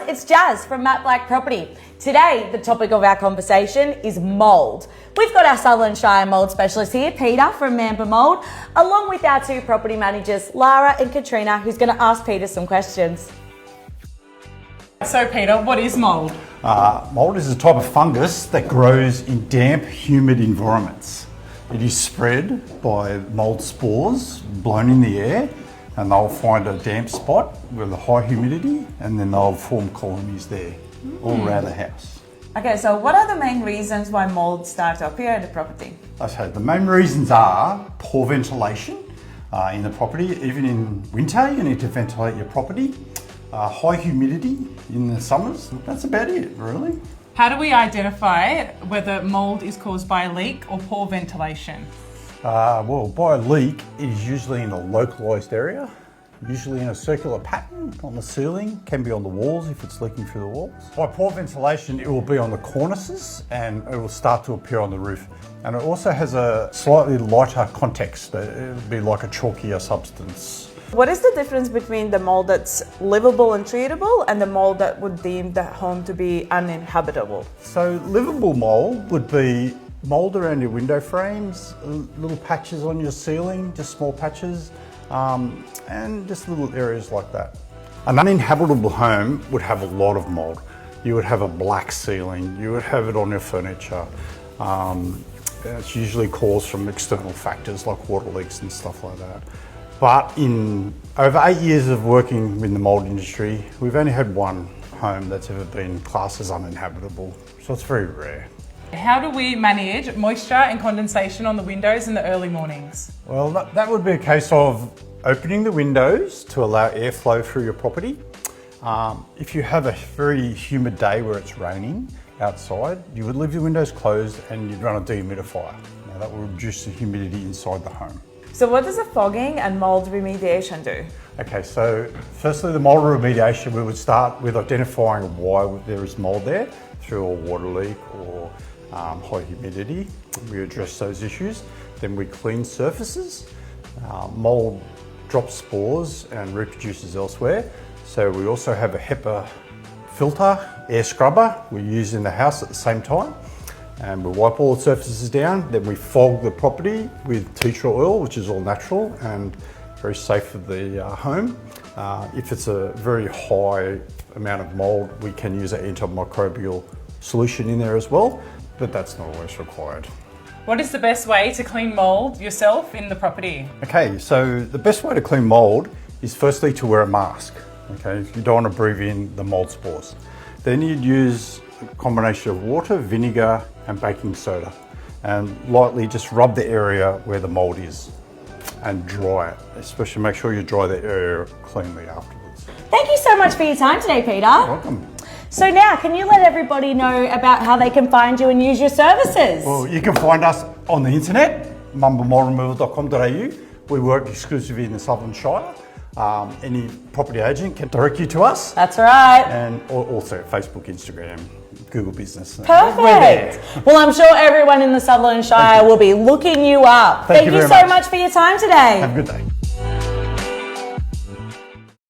it's Jazz from Blak Property. Today, the topic of our conversation is mould. We've got our Sutherland Shire mould specialist here, Peter from Mamba Mould, along with our two property managers, Lara and Katrina, who's going to ask Peter some questions. So Peter, what is mould? Mould is a type of fungus that grows in damp, humid environments. It is spread by mould spores blown in the air, and they'll find a damp spot with a high humidity, and then they'll form colonies there all around the house. Okay, so what are the main reasons why mould start to appear in the property? Okay, the main reasons are poor ventilation in the property. Even in winter, you need to ventilate your property. High humidity in the summers. That's about it, really. How do we identify whether mould is caused by a leak or poor ventilation? Well, by a leak, it is usually in a localised area, usually in a circular pattern on the ceiling, can be on the walls if it's leaking through the walls. By poor ventilation, it will be on the cornices and it will start to appear on the roof. And it also has a slightly lighter context. It will be like a chalkier substance. What is the difference between the mould that's livable and treatable and the mould that would deem the home to be uninhabitable? So livable mould would be mould around your window frames, little patches on your ceiling, just small patches, and just little areas like that. An uninhabitable home would have a lot of mould. You would have a black ceiling, you would have it on your furniture. It's usually caused from external factors like water leaks and stuff like that. But in over 8 years of working in the mould industry, we've only had one home that's ever been classed as uninhabitable, so it's very rare. How do we manage moisture and condensation on the windows in the early mornings? Well, that would be a case of opening the windows to allow airflow through your property. If you have a very humid day where it's raining outside, you would leave your windows closed and you'd run a dehumidifier. Now, that will reduce the humidity inside the home. So what does a fogging and mould remediation do? Okay, so firstly the mould remediation, we would start with identifying why there is mould there through a water leak or high humidity. We address those issues. Then we clean surfaces. Mould drops spores and reproduces elsewhere. So we also have a HEPA filter, air scrubber we use in the house at the same time. And we wipe all the surfaces down, then we fog the property with tea tree oil, which is all natural and very safe for the home. If it's a very high amount of mould, we can use an antimicrobial solution in there as well, but that's not always required. What is the best way to clean mould yourself in the property? Okay, so the best way to clean mould is firstly to wear a mask. Okay, you don't want to breathe in the mould spores. Then you'd use a combination of water, vinegar and baking soda, and lightly just rub the area where the mould is and dry it. Especially make sure you dry the area cleanly afterwards. Thank you so much for your time today, Peter. You're welcome. So now, can you let everybody know about how they can find you and use your services? Well, you can find us on the internet, mambamouldremoval.com.au. We work exclusively in the Sutherland Shire. Any property agent can direct you to us. That's right. And also Facebook, Instagram, Google Business. Perfect. We're there. Well, I'm sure everyone in the Sutherland Shire will be looking you up. Thank you very so much for your time today. Have a good day.